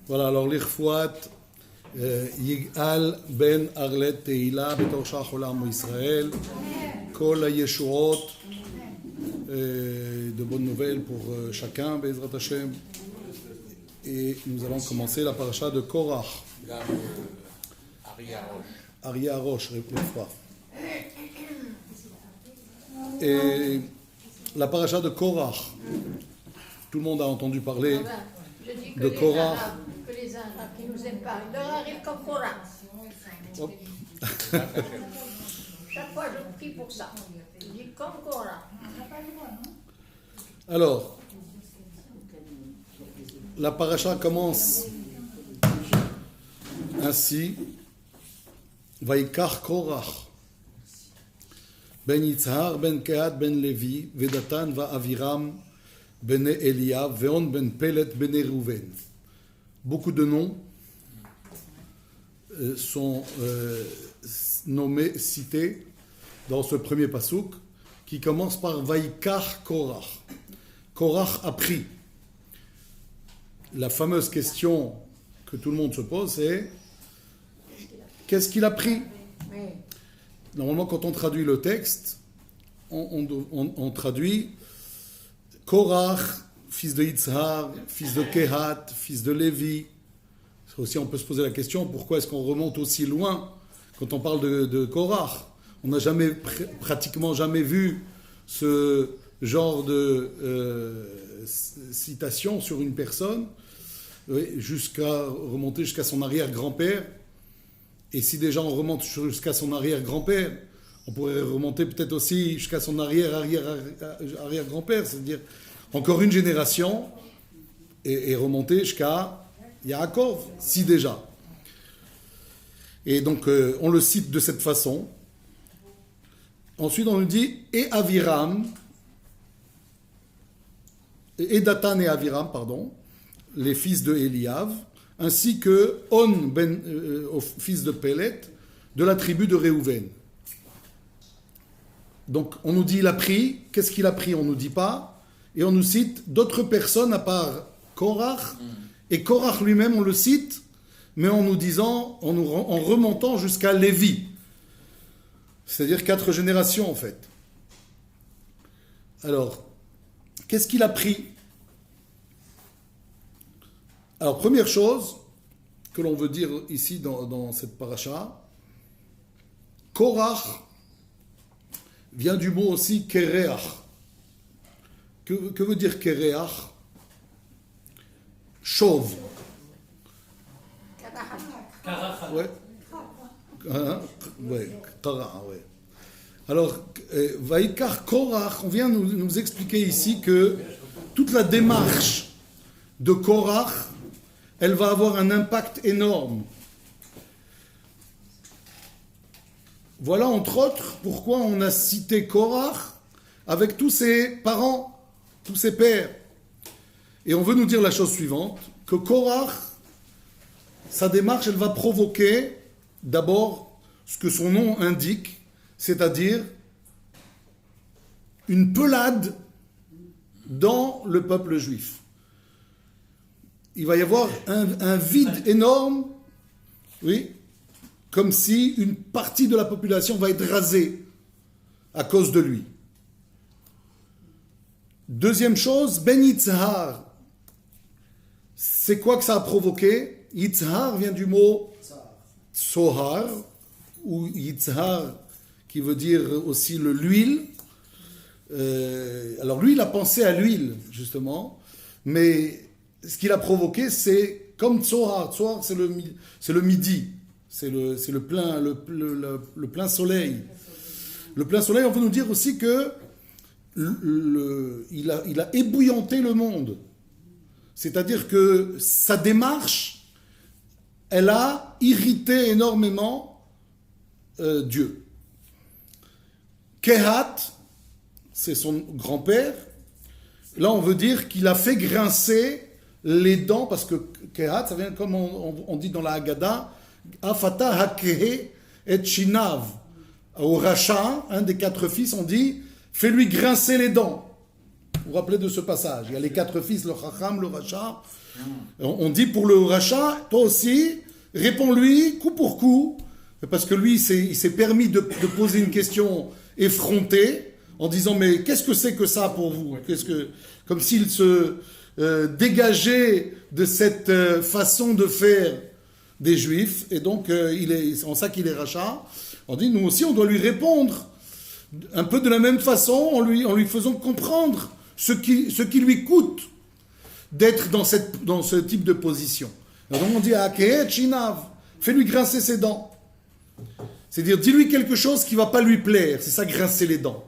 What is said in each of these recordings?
Voilà, alors l'Irfouat, Yig'al ben Arlet Teila, Betor Shach Olam Israël, Kol HaYeshuot, de bonnes nouvelles pour chacun, Bezrat Hashem. Et nous allons commencer la paracha de Korach. Aria Roche, l'Irfouat. Et la paracha de Korach, tout le monde a entendu parler de Korach. Que les Arabes qui nous aiment pas, il leur arrive comme Korach. Hop. Chaque fois je prie pour ça. Je dis comme Korach. Alors, la paracha commence ainsi. Vaikach Korach ben Yitzhar ben Kehat ben Levi Vedatan va Aviram ben Eliav Veon ben Pelet ben Reuven. Beaucoup de noms sont nommés, cités dans ce premier pasouk qui commence par Vaikach Korach. Korach a pris. La fameuse question que tout le monde se pose, c'est qu'est-ce qu'il a pris? Normalement, quand on traduit le texte, on traduit Korach, fils de Yitzhar, fils de Kehat, fils de Lévi. Aussi, on peut se poser la question, pourquoi est-ce qu'on remonte aussi loin quand on parle de Korach? On n'a pratiquement jamais vu ce genre de citation sur une personne, remonter jusqu'à son arrière-grand-père. Et si déjà on remonte jusqu'à son arrière-grand-père, on pourrait remonter peut-être aussi jusqu'à son arrière-grand-père, c'est-à-dire encore une génération, et remonter jusqu'à Yaakov, si déjà. Et donc on le cite de cette façon. Ensuite on nous dit « Et Aviram », et Datan et Aviram, pardon, les fils de Eliav, ainsi que On, fils de Pelet, de la tribu de Réhouven. Donc, on nous dit il a pris. Qu'est-ce qu'il a pris? On ne nous dit pas. Et on nous cite d'autres personnes à part Korach. Et Korach lui-même, on le cite, mais en nous disant, en remontant jusqu'à Lévi. C'est-à-dire 4 générations, en fait. Alors, qu'est-ce qu'il a pris? Alors, première chose que l'on veut dire ici dans cette paracha, Korach vient du mot aussi Kereach. Que veut dire Kereach? Chauve. Ouais. Ouais, Kara, ouais. Alors, Vaikach Korach, on vient nous expliquer ici que toute la démarche de Korach, elle va avoir un impact énorme. Voilà, entre autres, pourquoi on a cité Korach avec tous ses parents, tous ses pères. Et on veut nous dire la chose suivante, que Korach, sa démarche, elle va provoquer d'abord ce que son nom indique, c'est-à-dire une pelade dans le peuple juif. Il va y avoir un vide énorme, oui, comme si une partie de la population va être rasée à cause de lui. Deuxième chose, Ben Yitzhar. C'est quoi que ça a provoqué? Yitzhar vient du mot Tsohar, ou Yitzhar, qui veut dire aussi l'huile. Alors lui, il a pensé à l'huile, justement, mais ce qu'il a provoqué, c'est comme Tsohar. Tsohar, c'est le midi. C'est le plein soleil. Le plein soleil, on veut nous dire aussi que il a ébouillanté le monde. C'est-à-dire que sa démarche, elle a irrité énormément Dieu. Kehat, c'est son grand-père. Là, on veut dire qu'il a fait grincer les dents, parce que Kehat, ça vient comme on dit dans la Haggadah, Afata hakehe et shinav. Au Racha, un des 4 fils, on dit, fais-lui grincer les dents. Vous vous rappelez de ce passage? Il y a les 4 fils, le Chacham, le Racha. On dit pour le Racha, toi aussi, réponds-lui coup pour coup, parce que lui, il s'est permis de poser une question effrontée, en disant, mais qu'est-ce que c'est que ça pour vous? Comme s'il se dégageait de cette façon de faire des Juifs, et donc c'est en ça qu'il est Racha. On dit, nous aussi, on doit lui répondre un peu de la même façon, en lui faisant comprendre ce qui lui coûte d'être dans ce type de position. Et donc on dit, Akehet Shinav, fais-lui grincer ses dents. C'est-à-dire, dis-lui quelque chose qui ne va pas lui plaire, c'est ça, grincer les dents.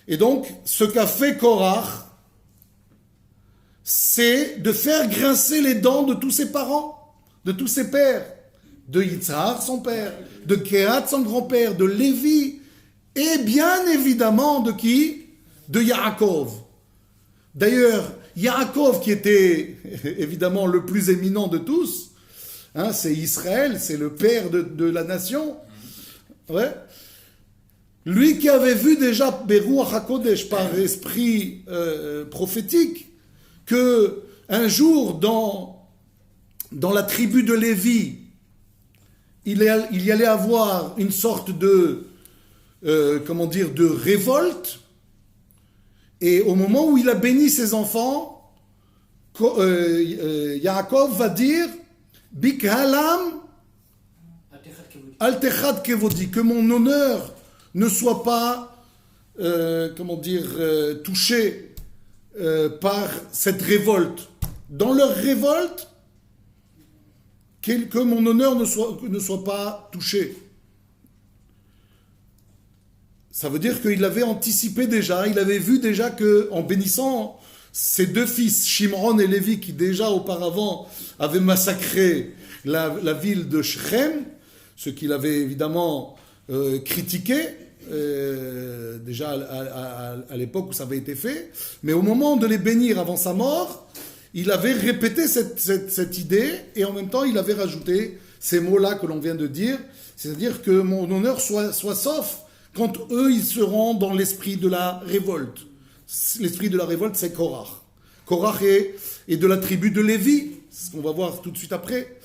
Et donc, ce qu'a fait Korach, c'est de faire grincer les dents de tous ses parents, de tous ses pères, de Yitzhar, son père, de Kehat, son grand-père, de Lévi, et bien évidemment de qui? De Yaakov. D'ailleurs, Yaakov, qui était évidemment le plus éminent de tous, hein, c'est Israël, c'est le père de la nation. Ouais. Lui qui avait vu déjà Beruach HaKodesh par esprit prophétique, que un jour dans la tribu de Lévi, il y allait avoir une sorte de révolte, et au moment où il a béni ses enfants, Yaakov va dire Bikhalam Altechad Kevodi, que mon honneur ne soit pas touché par cette révolte. Dans leur révolte, que mon honneur ne soit pas touché. Ça veut dire qu'il avait anticipé déjà, il avait vu déjà qu'en bénissant ses 2 fils, Shimron et Lévi, qui déjà auparavant avaient massacré la ville de Shechem, ce qu'il avait évidemment critiqué, déjà à l'époque où ça avait été fait, mais au moment de les bénir avant sa mort, il avait répété cette idée, et en même temps il avait rajouté ces mots-là que l'on vient de dire, c'est-à-dire que mon honneur soit sauf quand eux ils seront dans l'esprit de la révolte. L'esprit de la révolte, c'est Korach. Korach est de la tribu de Lévi, c'est ce qu'on va voir tout de suite après.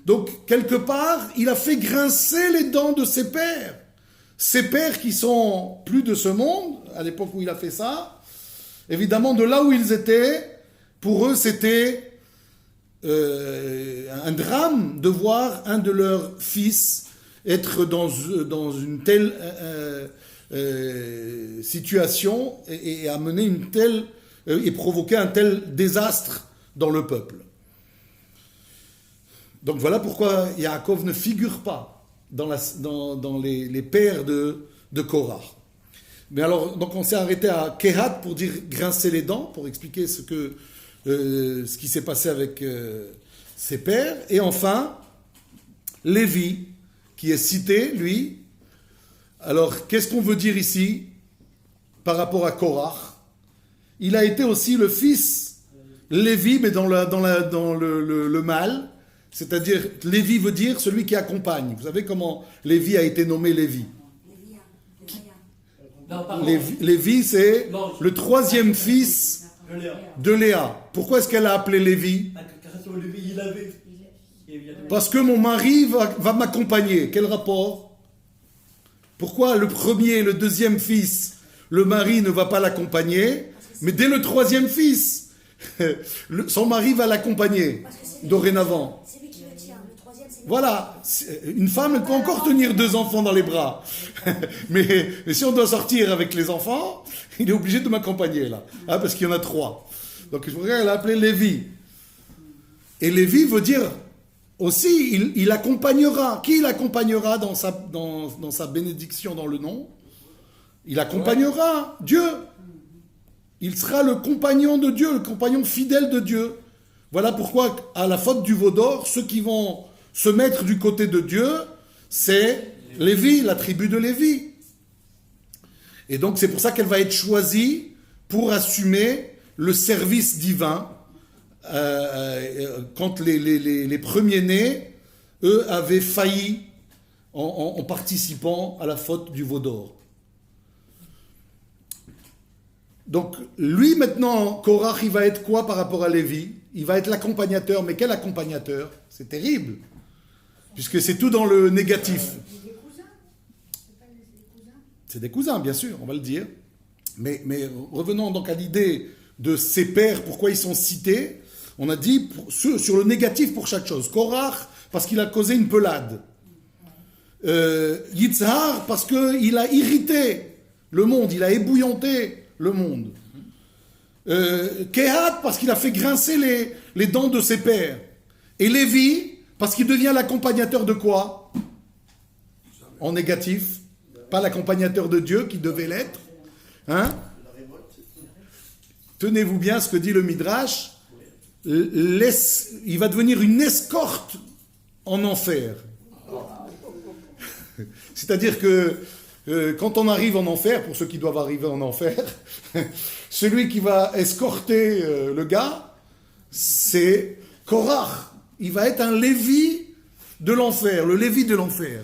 Donc, quelque part, il a fait grincer les dents de ses pères. Ses pères qui sont plus de ce monde, à l'époque où il a fait ça, évidemment, de là où ils étaient, pour eux, c'était un drame de voir un de leurs fils être dans une telle situation et amener une telle et provoquer un tel désastre dans le peuple. Donc voilà pourquoi Yaakov ne figure pas dans les pères de Korach. Mais alors, donc on s'est arrêté à Kehat pour dire grincer les dents, pour expliquer ce qui s'est passé avec ses pères. Et enfin, Lévi, qui est cité, lui. Alors, qu'est-ce qu'on veut dire ici par rapport à Korach? Il a été aussi le fils Lévi, mais dans le mal. C'est-à-dire, Lévi veut dire celui qui accompagne. Vous savez comment Lévi a été nommé Lévi? Lévi, c'est le 3e fils de Léa. Pourquoi est-ce qu'elle a appelé Lévi? Parce que mon mari va m'accompagner. Quel rapport? Pourquoi le 1er et le 2e fils, le mari ne va pas l'accompagner, mais dès le 3e fils, son mari va l'accompagner dorénavant. Voilà, une femme, elle peut encore tenir 2 enfants dans les bras. mais si on doit sortir avec les enfants, il est obligé de m'accompagner là, parce qu'il y en a 3. Donc il faudrait l'appeler Lévi. Et Lévi veut dire aussi, il accompagnera. Qui il accompagnera dans sa bénédiction dans le nom? Il accompagnera Dieu. Il sera le compagnon de Dieu, le compagnon fidèle de Dieu. Voilà pourquoi, à la faute du veau d'or, ceux qui vont se mettre du côté de Dieu, c'est Lévi, la tribu de Lévi. Et donc c'est pour ça qu'elle va être choisie pour assumer le service divin quand les premiers-nés, eux, avaient failli en participant à la faute du veau d'or. Donc, lui, maintenant, Korach, il va être quoi par rapport à Lévi? Il va être l'accompagnateur. Mais quel accompagnateur? C'est terrible. Puisque c'est tout dans le négatif. Des cousins. C'est pas des cousins. C'est des cousins, bien sûr, on va le dire. Mais revenons donc à l'idée de ces pères, pourquoi ils sont cités. On a dit sur le négatif pour chaque chose. Korach, parce qu'il a causé une pelade. Yitzhar, parce qu'il a irrité le monde, il a ébouillanté le monde. Kehat, parce qu'il a fait grincer les dents de ses pères. Et Lévi, parce qu'il devient l'accompagnateur de quoi? En négatif. Pas l'accompagnateur de Dieu, qui devait l'être. Hein? Tenez-vous bien ce que dit le Midrash. Il va devenir une escorte en enfer. C'est-à-dire que quand on arrive en enfer, pour ceux qui doivent arriver en enfer, celui qui va escorter le gars, c'est Korach. Il va être un Lévi de l'enfer, le Lévi de l'enfer.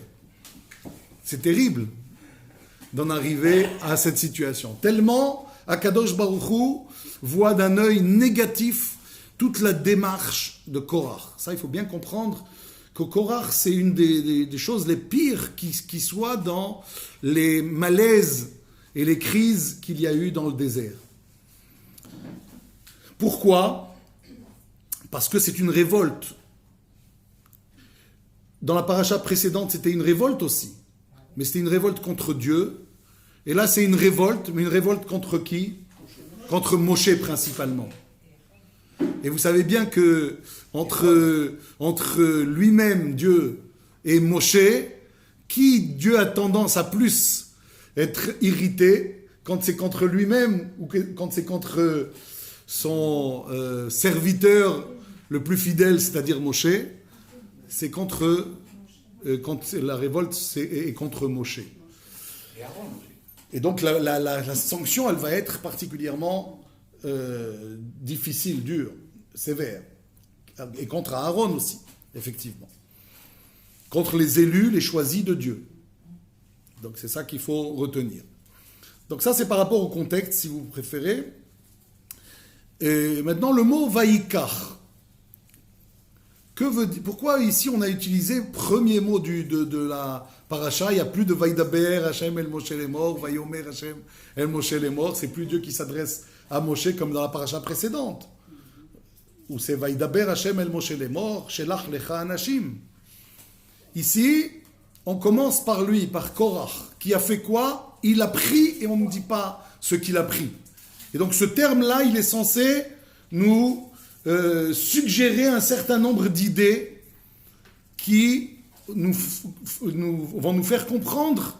C'est terrible d'en arriver à cette situation. Tellement Akadosh Baruch Hu voit d'un œil négatif toute la démarche de Korach. Ça, il faut bien comprendre que Korach, c'est une des choses les pires qui soit dans les malaises et les crises qu'il y a eu dans le désert. Pourquoi? Parce que c'est une révolte. Dans la paracha précédente, c'était une révolte aussi. Mais c'était une révolte contre Dieu. Et là, c'est une révolte, mais une révolte contre qui? Contre Moshe principalement. Et vous savez bien que entre lui-même, Dieu, et Moshe, qui Dieu a tendance à plus être irrité quand c'est contre lui-même ou quand c'est contre son serviteur le plus fidèle, c'est-à-dire Moshe, c'est contre quand la révolte est contre Moshe. Et donc la sanction, elle va être particulièrement difficile, dure, sévère. Et contre Aaron aussi, effectivement. Contre les élus, les choisis de Dieu. Donc c'est ça qu'il faut retenir. Donc ça, c'est par rapport au contexte, si vous préférez. Et maintenant, le mot Vaïkar. Pourquoi ici on a utilisé premier mot de la paracha? Il n'y a plus de Vaïdaber, Hachem el Moshe les morts, Vaïomer Hachem el Moshe les morts. C'est plus Dieu qui s'adresse à Moshe comme dans la paracha précédente. Où c'est Vaïdaber Hachem el Moshe les morts, Shelach lecha anashim. Ici, on commence par lui, par Korach, qui a fait quoi? Il a pris, et on ne dit pas ce qu'il a pris. Et donc ce terme-là, il est censé nous suggérer un certain nombre d'idées qui vont nous faire comprendre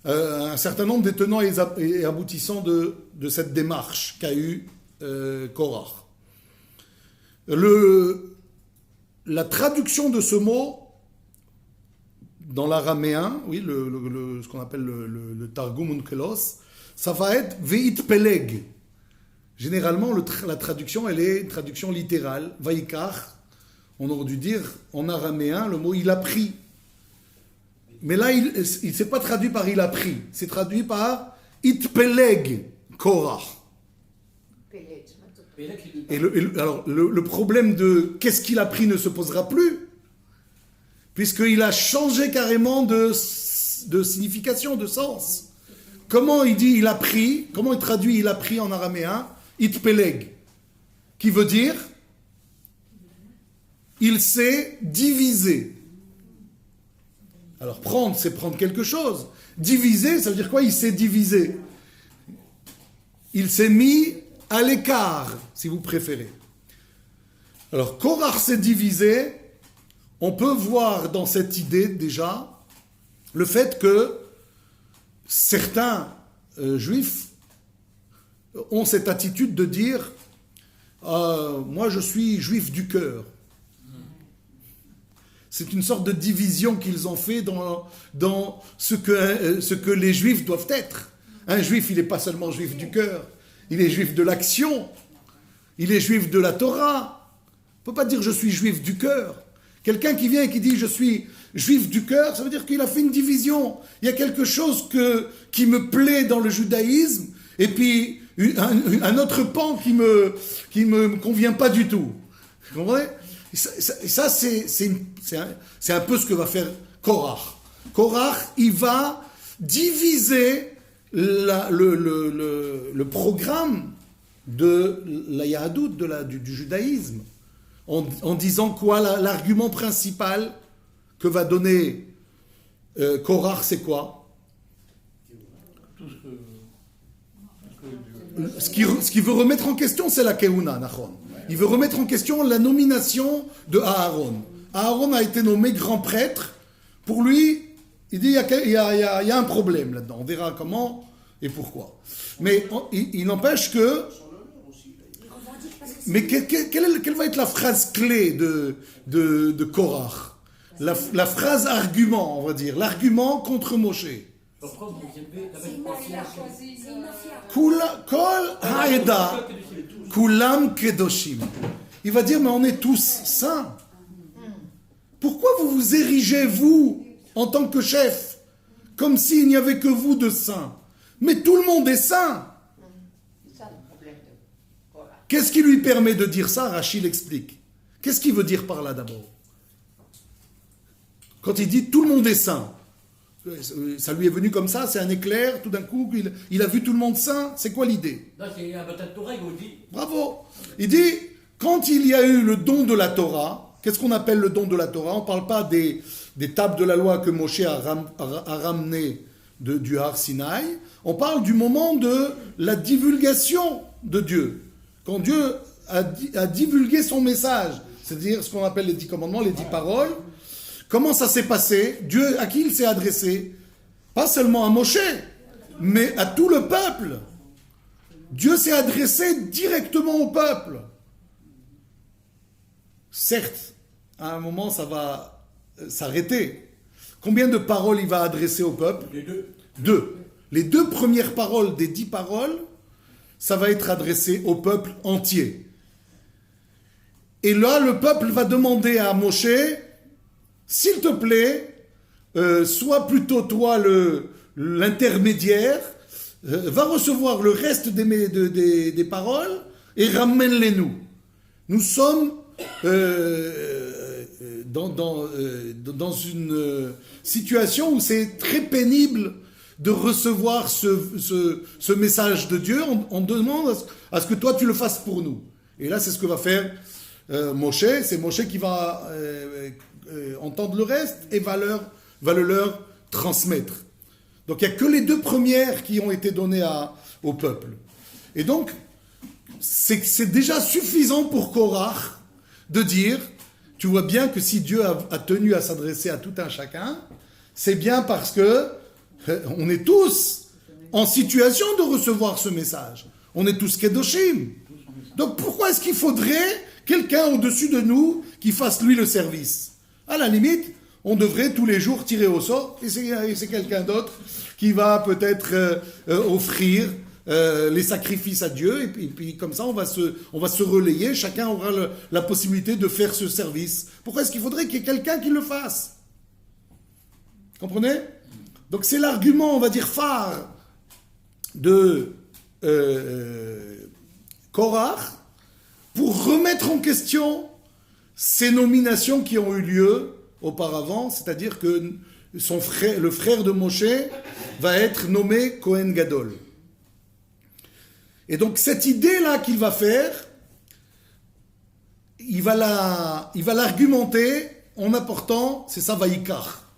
un certain nombre des tenants et aboutissants de cette démarche qu'a eu Korach. La traduction de ce mot dans l'araméen, oui, ce qu'on appelle le Targum Onkelos, ça va être Veit Peleg. Généralement, la traduction, elle est une traduction littérale. Vaikar, on aurait dû dire en araméen le mot il a pris. Mais là, il ne s'est pas traduit par il a pris. C'est traduit par It Peleg Korach. Et alors, le problème de qu'est-ce qu'il a pris ne se posera plus, puisqu'il a changé carrément de signification, de sens. Comment il dit il a pris, comment il traduit il a pris en araméen? It peleg, qui veut dire il s'est divisé. Alors prendre, c'est prendre quelque chose. Diviser, ça veut dire quoi? Il s'est divisé. Il s'est mis à l'écart, si vous préférez. Alors, Korach s'est divisé. On peut voir dans cette idée déjà le fait que certains juifs ont cette attitude de dire moi je suis juif du cœur. C'est une sorte de division qu'ils ont fait dans ce que les juifs doivent être. Un juif, il n'est pas seulement juif du cœur, il est juif de l'action, il est juif de la Torah. On ne peut pas dire je suis juif du cœur. Quelqu'un qui vient et qui dit je suis juif du cœur, ça veut dire qu'il a fait une division. Il y a quelque chose qui me plaît dans le judaïsme, et puis un autre pan qui me convient pas du tout. Vous comprenez? Ça c'est un peu ce que va faire Korach. Korach, il va diviser le programme de la Yahadout, du judaïsme, en disant quoi? L'argument principal que va donner Korach, c'est quoi? Ce qu'il veut remettre en question, c'est la Keuna, Nachon. Il veut remettre en question la nomination de Aaron. Aaron a été nommé grand prêtre. Pour lui, il dit il y a un problème là-dedans. On verra comment et pourquoi. Mais il n'empêche que... Mais quelle va être la phrase clé de Korach? La phrase argument, on va dire. L'argument contre Moshe. Kol Haeda, Kulam Kedoshim. Il va dire, mais on est tous saints. Pourquoi vous vous érigez, vous, en tant que chef, comme s'il n'y avait que vous de saints? Mais tout le monde est saint. Qu'est-ce qui lui permet de dire ça? Rachid explique. Qu'est-ce qu'il veut dire par là d'abord? Quand il dit tout le monde est saint, ça lui est venu comme ça, c'est un éclair, tout d'un coup, il a vu tout le monde saint, c'est quoi l'idée? Bravo. Il dit, quand il y a eu le don de la Torah, qu'est-ce qu'on appelle le don de la Torah? On ne parle pas des tables de la loi que Moshe a ramenées du Har Sinaï, on parle du moment de la divulgation de Dieu. Quand Dieu a divulgué son message, c'est-à-dire ce qu'on appelle les 10 commandements, les 10 paroles, comment ça s'est passé? Dieu, à qui il s'est adressé? Pas seulement à Moshe, mais à tout le peuple. Dieu s'est adressé directement au peuple. Certes, à un moment, ça va s'arrêter. Combien de paroles il va adresser au peuple? Les deux. 2. Les 2 premières paroles des 10 paroles, ça va être adressé au peuple entier. Et là, le peuple va demander à Moshe, s'il te plaît, sois plutôt toi l'intermédiaire, va recevoir le reste des paroles et ramène-les-nous. Nous sommes dans une situation où c'est très pénible de recevoir ce message de Dieu. On demande à ce que toi tu le fasses pour nous. Et là, c'est ce que va faire Moshe. C'est Moshe qui va entendre le reste et va le leur transmettre. Donc il n'y a que les 2 premières qui ont été données au peuple. Et donc, c'est déjà suffisant pour Korach de dire, tu vois bien que si Dieu a tenu à s'adresser à tout un chacun, c'est bien parce que on est tous en situation de recevoir ce message. On est tous Kedoshim. Donc pourquoi est-ce qu'il faudrait quelqu'un au-dessus de nous qui fasse lui le service? À la limite, on devrait tous les jours tirer au sort et c'est quelqu'un d'autre qui va peut-être offrir les sacrifices à Dieu et puis comme ça on va se relayer, chacun aura la possibilité de faire ce service. Pourquoi est-ce qu'il faudrait qu'il y ait quelqu'un qui le fasse? Comprenez? Donc c'est l'argument, on va dire, phare de Korach pour remettre en question ces nominations qui ont eu lieu auparavant, c'est-à-dire que le frère de Moshe va être nommé Kohen Gadol. Et donc cette idée-là qu'il va faire, il va l'argumenter en apportant, c'est ça, Vaïkar.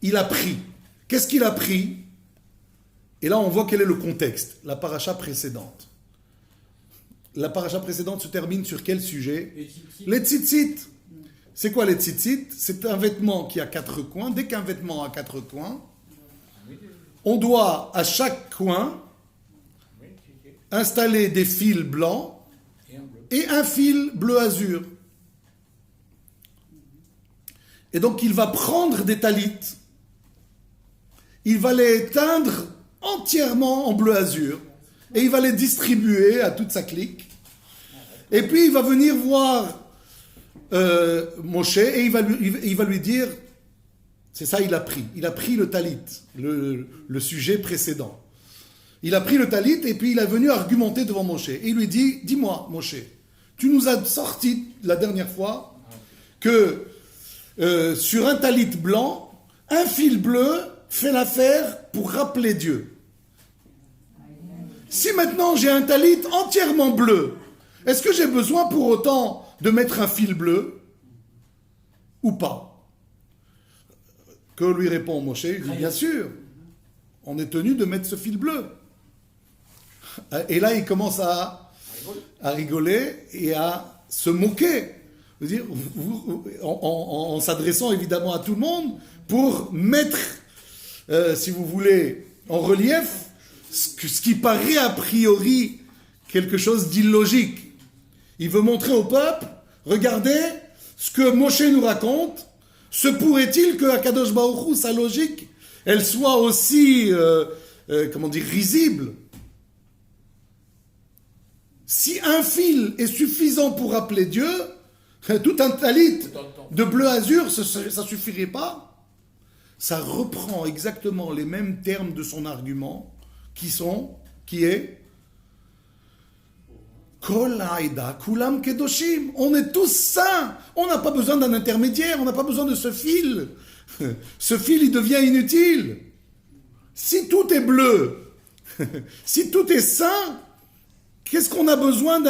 Il a pris. Qu'est-ce qu'il a pris? Et là, on voit quel est le contexte, la paracha précédente. La paracha précédente se termine sur quel sujet? Les tzitzit. C'est quoi les tzitzit? C'est un vêtement qui a 4 coins. Dès qu'un vêtement a 4 coins, on doit à chaque coin installer des fils blancs et un fil bleu azur. Et donc il va prendre des talites, il va les teindre entièrement en bleu azur et il va les distribuer à toute sa clique. Et puis il va venir voir Moshe et il va lui dire, c'est ça, il a pris le talit, le sujet précédent. il a pris le talit et puis il est venu argumenter devant Moshe. Et il lui dit, dis-moi Moshe, tu nous as sorti la dernière fois que sur un talit blanc, un fil bleu fait l'affaire pour rappeler Dieu. Si maintenant j'ai un talit entièrement bleu, est-ce que j'ai besoin pour autant de mettre un fil bleu ou pas? Que lui répond Moshe? Il dit bien sûr, on est tenu de mettre ce fil bleu. Et là il commence à rigoler et à se moquer. En s'adressant évidemment à tout le monde pour mettre, si vous voulez, en relief ce qui paraît a priori quelque chose d'illogique. Il veut montrer au peuple, regardez ce que Moshe nous raconte, se pourrait-il que Akadosh Baruch Hu, sa logique, elle soit aussi, risible. Si un fil est suffisant pour rappeler Dieu, tout un talit de bleu azur, ça ne suffirait pas. Ça reprend exactement les mêmes termes de son argument, qui est Kol Haïda, Kulam Kedoshim. On est tous saints. On n'a pas besoin d'un intermédiaire, on n'a pas besoin de ce fil. Ce fil, il devient inutile. Si tout est bleu, si tout est saint, qu'est-ce qu'on a besoin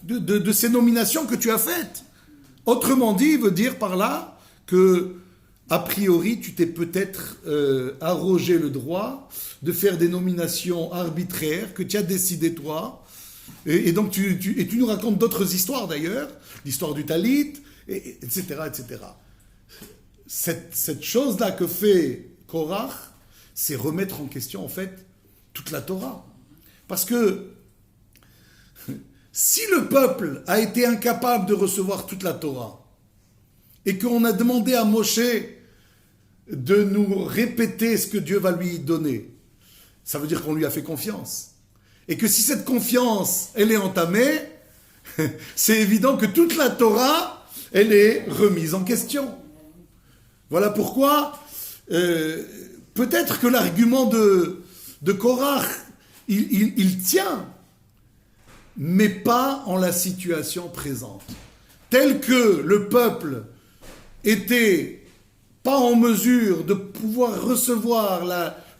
de ces nominations que tu as faites? Autrement dit, il veut dire par là que, a priori, tu t'es peut-être arrogé le droit de faire des nominations arbitraires que tu as décidé toi. Et donc, tu nous racontes d'autres histoires d'ailleurs, l'histoire du talit, etc., etc. Cette chose-là que fait Korach, c'est remettre en question, en fait, toute la Torah. Parce que si le peuple a été incapable de recevoir toute la Torah, et qu'on a demandé à Moshe de nous répéter ce que Dieu va lui donner, ça veut dire qu'on lui a fait confiance. Et que si cette confiance, elle est entamée, c'est évident que toute la Torah, elle est remise en question. Voilà pourquoi, peut-être que l'argument de Korach, il tient, mais pas en la situation présente. Tel que le peuple était pas en mesure de pouvoir recevoir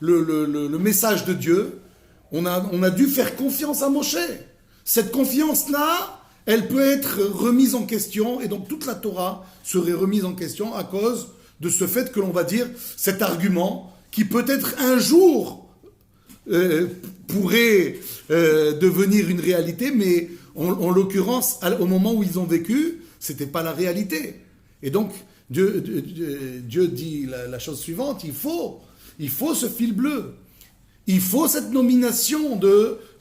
le message de Dieu, on a dû faire confiance à Moshe. Cette confiance-là, elle peut être remise en question, et donc toute la Torah serait remise en question à cause de ce fait que l'on va dire cet argument qui peut-être un jour pourrait devenir une réalité, mais en l'occurrence, au moment où ils ont vécu, c'était pas la réalité. Et donc, Dieu dit la chose suivante, il faut ce fil bleu. Il faut cette nomination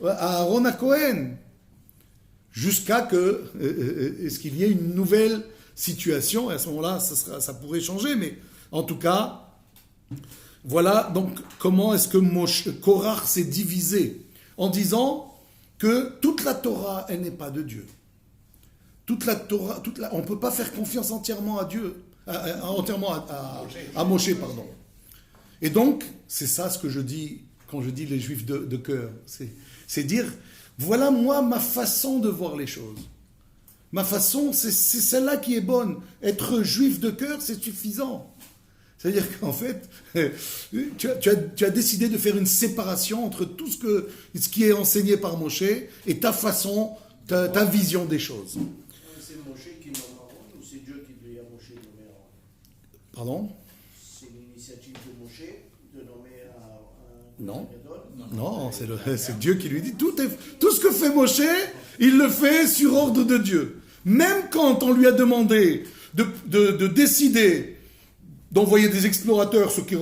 à Aaron à Cohen, jusqu'à ce qu'il y ait une nouvelle situation, et à ce moment-là, ça pourrait changer, mais en tout cas, voilà donc comment est-ce que Korach s'est divisé, en disant que toute la Torah, elle n'est pas de Dieu. Toute la Torah, on ne peut pas faire confiance entièrement à Dieu, entièrement à Moshe, pardon. Et donc, c'est ça ce que je dis quand je dis les juifs de cœur. C'est dire, voilà moi ma façon de voir les choses. Ma façon, c'est celle-là qui est bonne. Être juif de cœur, c'est suffisant. C'est-à-dire qu'en fait, tu as décidé de faire une séparation entre tout ce qui est enseigné par Moshe et ta façon, ta vision des choses. C'est Moshe qui nomme Aaron ou c'est Dieu qui dit à Moshe de nommer Aaron? Pardon? C'est l'initiative de Moshe de nommer un Non. Gadol? Non, c'est Dieu qui lui dit. Tout ce que fait Moshe, il le fait sur ordre de Dieu. Même quand on lui a demandé de décider d'envoyer des explorateurs, ce que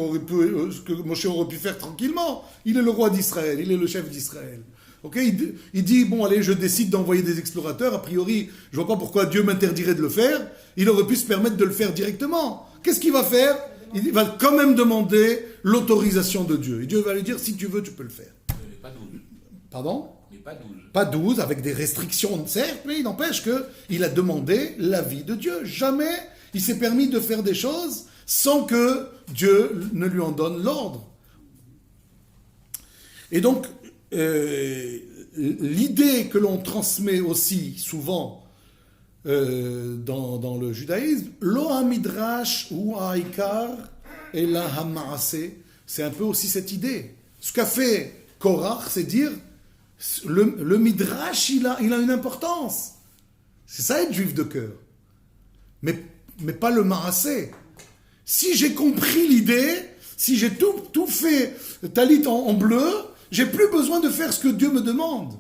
Moshe aurait pu faire tranquillement, il est le roi d'Israël, il est le chef d'Israël. Okay, il dit, bon allez, je décide d'envoyer des explorateurs, a priori, je vois pas pourquoi Dieu m'interdirait de le faire, il aurait pu se permettre de le faire directement. Qu'est-ce qu'il va faire? Il va quand même demander l'autorisation de Dieu. Et Dieu va lui dire, si tu veux, tu peux le faire. Mais pas 12. Pardon? Mais pas 12. Pas 12, avec des restrictions, certes, mais il n'empêche qu'il a demandé l'avis de Dieu. Jamais il s'est permis de faire des choses sans que Dieu ne lui en donne l'ordre. Et donc, l'idée que l'on transmet aussi souvent dans le judaïsme, lo ha-midrash ou ha-ikar et la ha-ma'aseh, c'est un peu aussi cette idée. Ce qu'a fait Korach, c'est dire le midrash, il a une importance. C'est ça être juif de cœur. Mais pas le ma'aseh. Si j'ai compris l'idée, si j'ai tout fait talit en bleu, j'ai plus besoin de faire ce que Dieu me demande.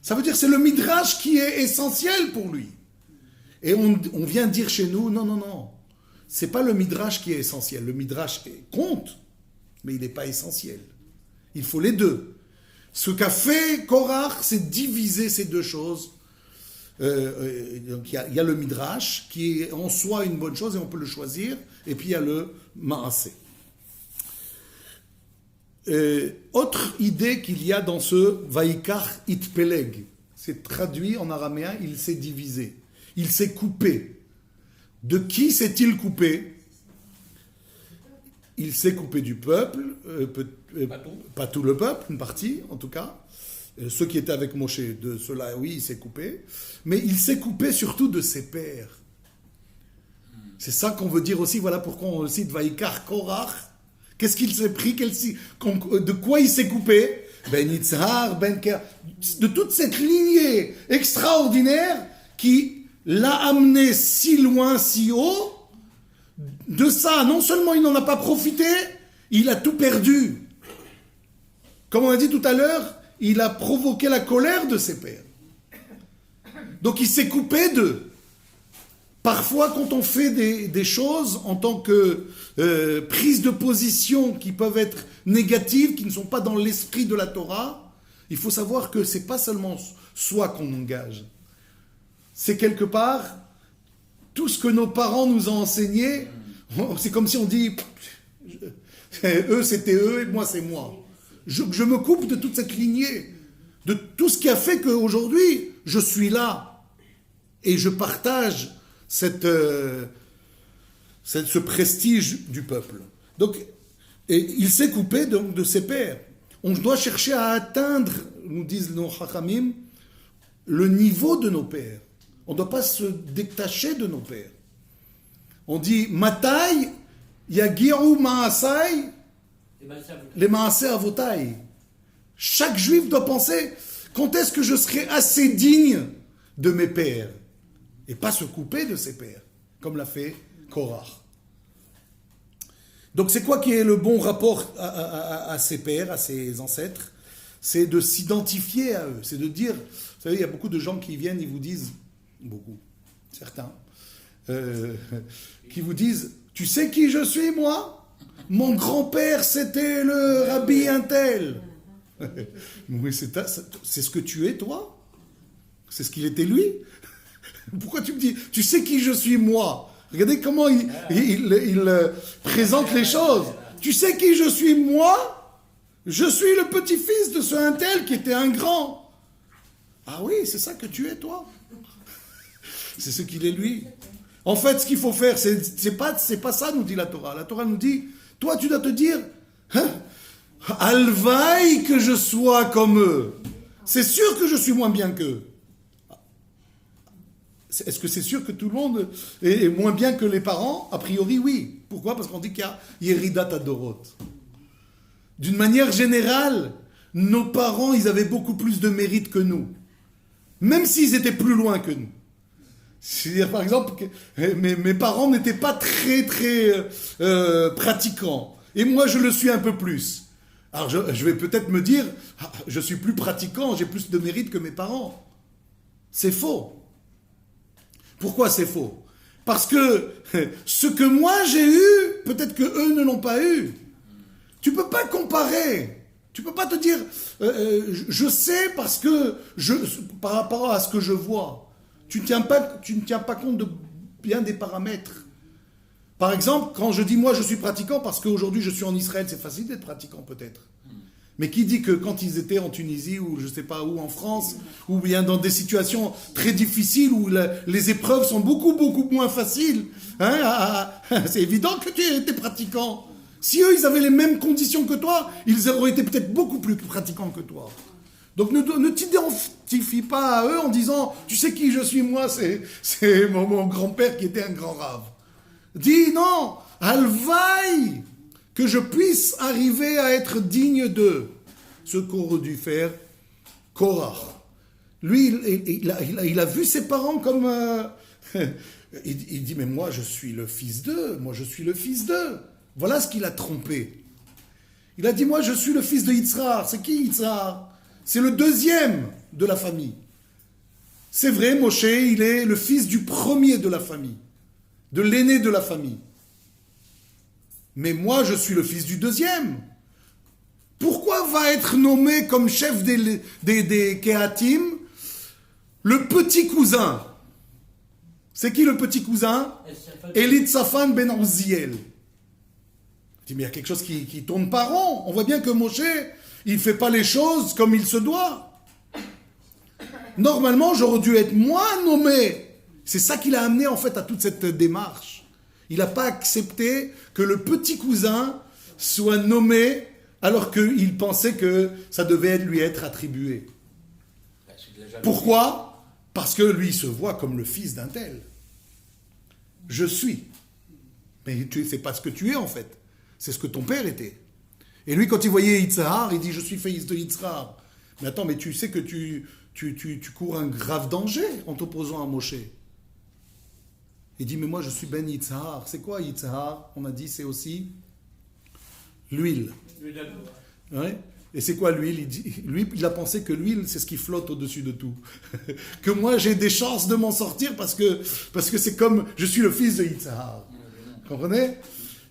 Ça veut dire que c'est le midrash qui est essentiel pour lui. Et on vient dire chez nous, non. C'est pas le midrash qui est essentiel. Le midrash compte, mais il n'est pas essentiel. Il faut les deux. Ce qu'a fait Korach, c'est diviser ces deux choses. Donc il y a le midrash, qui est en soi une bonne chose et on peut le choisir. Et puis il y a le ma'aseh. Autre idée qu'il y a dans ce Vaikach itpeleg, c'est traduit en araméen, il s'est divisé, il s'est coupé. De qui s'est-il coupé? Il s'est coupé du peuple, pas tout le peuple, une partie en tout cas. Ceux qui étaient avec Moshe, de ceux-là, oui, il s'est coupé. Mais il s'est coupé surtout de ses pères. C'est ça qu'on veut dire aussi, voilà pourquoi on cite Vaikach Korach. Qu'est-ce qu'il s'est pris? De quoi il s'est coupé? Ben Yitzhar, Ben Ker, de toute cette lignée extraordinaire qui l'a amené si loin, si haut. De ça, non seulement il n'en a pas profité, il a tout perdu. Comme on a dit tout à l'heure, il a provoqué la colère de ses pères. Donc il s'est coupé d'eux. Parfois, quand on fait des choses en tant que prise de position qui peuvent être négatives, qui ne sont pas dans l'esprit de la Torah, il faut savoir que c'est pas seulement soi qu'on engage. C'est quelque part tout ce que nos parents nous ont enseigné. C'est comme si on dit eux c'était eux et moi c'est moi. Je me coupe de toute cette lignée, de tout ce qui a fait qu'aujourd'hui je suis là et je partage ce prestige du peuple. Donc, et il s'est coupé donc de ses pères. On doit chercher à atteindre, nous disent nos Chachamim, le niveau de nos pères. On ne doit pas se détacher de nos pères. On dit Matai Yagiru Maasai les Maaseh Avotai. Chaque juif doit penser quand est-ce que je serai assez digne de mes pères et pas se couper de ses pères, comme l'a fait Korach. Donc c'est quoi qui est le bon rapport à ses pères, à ses ancêtres? C'est de s'identifier à eux, c'est de dire, vous savez, il y a beaucoup de gens qui viennent, ils vous disent, beaucoup, certains, qui vous disent, tu sais qui je suis moi? Mon grand-père c'était le rabbi Intel. Oui, c'est ce que tu es toi? C'est ce qu'il était lui? Pourquoi tu me dis, tu sais qui je suis moi? Regardez comment il présente les choses. Tu sais qui je suis moi? Je suis le petit-fils de ce Intel qui était un grand. Ah oui, c'est ça que tu es toi? C'est ce qu'il est lui. En fait, ce qu'il faut faire, c'est pas ça, nous dit la Torah. La Torah nous dit, toi tu dois te dire, Alvaï que je sois comme eux. C'est sûr que je suis moins bien qu'eux. Est-ce que c'est sûr que tout le monde est moins bien que les parents? A priori, oui. Pourquoi? Parce qu'on dit qu'il y a Yeridat Adorot. D'une manière générale, nos parents, ils avaient beaucoup plus de mérite que nous. Même s'ils étaient plus loin que nous. C'est-à-dire, par exemple, mes parents n'étaient pas très, très pratiquants. Et moi, je le suis un peu plus. Alors, je vais peut-être me dire, je suis plus pratiquant, j'ai plus de mérite que mes parents. C'est faux. Pourquoi c'est faux? Parce que ce que moi j'ai eu, peut-être que eux ne l'ont pas eu. Tu peux pas comparer. Tu peux pas te dire, je sais parce que par rapport à ce que je vois. Tu ne tiens pas compte de bien des paramètres. Par exemple, quand je dis moi je suis pratiquant parce qu'aujourd'hui je suis en Israël, c'est facile d'être pratiquant peut-être. Mais qui dit que quand ils étaient en Tunisie ou je ne sais pas où en France, ou bien dans des situations très difficiles où les épreuves sont beaucoup, beaucoup moins faciles, c'est évident que tu étais pratiquant. Si eux, ils avaient les mêmes conditions que toi, ils auraient été peut-être beaucoup plus pratiquants que toi. Donc ne t'identifie pas à eux en disant « Tu sais qui je suis moi, c'est mon grand-père qui était un grand rave. » Dis non, Alvaï, que je puisse arriver à être digne d'eux. Ce qu'aurait dû faire Korach. Lui, il a vu ses parents comme... il dit, mais moi je suis le fils d'eux, moi je suis le fils d'eux. Voilà ce qu'il a trompé. Il a dit, moi je suis le fils de Yitzhar. C'est qui Yitzhar? C'est le deuxième de la famille. C'est vrai, Moshe, il est le fils du premier de la famille, de l'aîné de la famille. Mais moi je suis le fils du deuxième. Pourquoi va être nommé comme chef des Kehatim le petit cousin? C'est qui le petit cousin? Elitzaphan ben Uziel. Je dis, mais il y a quelque chose qui tourne pas rond. On voit bien que Moshe, il ne fait pas les choses comme il se doit. Normalement, j'aurais dû être moi nommé. C'est ça qui l'a amené en fait à toute cette démarche. Il n'a pas accepté que le petit cousin soit nommé alors qu'il pensait que ça devait lui être attribué. Pourquoi? Parce que lui, il se voit comme le fils d'un tel. Je suis. Mais c'est pas ce que tu es en fait. C'est ce que ton père était. Et lui, quand il voyait Yitzhar, il dit, je suis fils de Yitzhar. Mais attends, mais tu sais que tu cours un grave danger en t'opposant à Moshe. Il dit, mais moi je suis Ben Yitzhar. C'est quoi Yitzhar? On a dit, c'est aussi l'huile. Ouais. Et c'est quoi l'huile? Lui, il a pensé que l'huile, c'est ce qui flotte au-dessus de tout. Que moi, j'ai des chances de m'en sortir parce que c'est comme, je suis le fils de Yitzhar. Vous comprenez?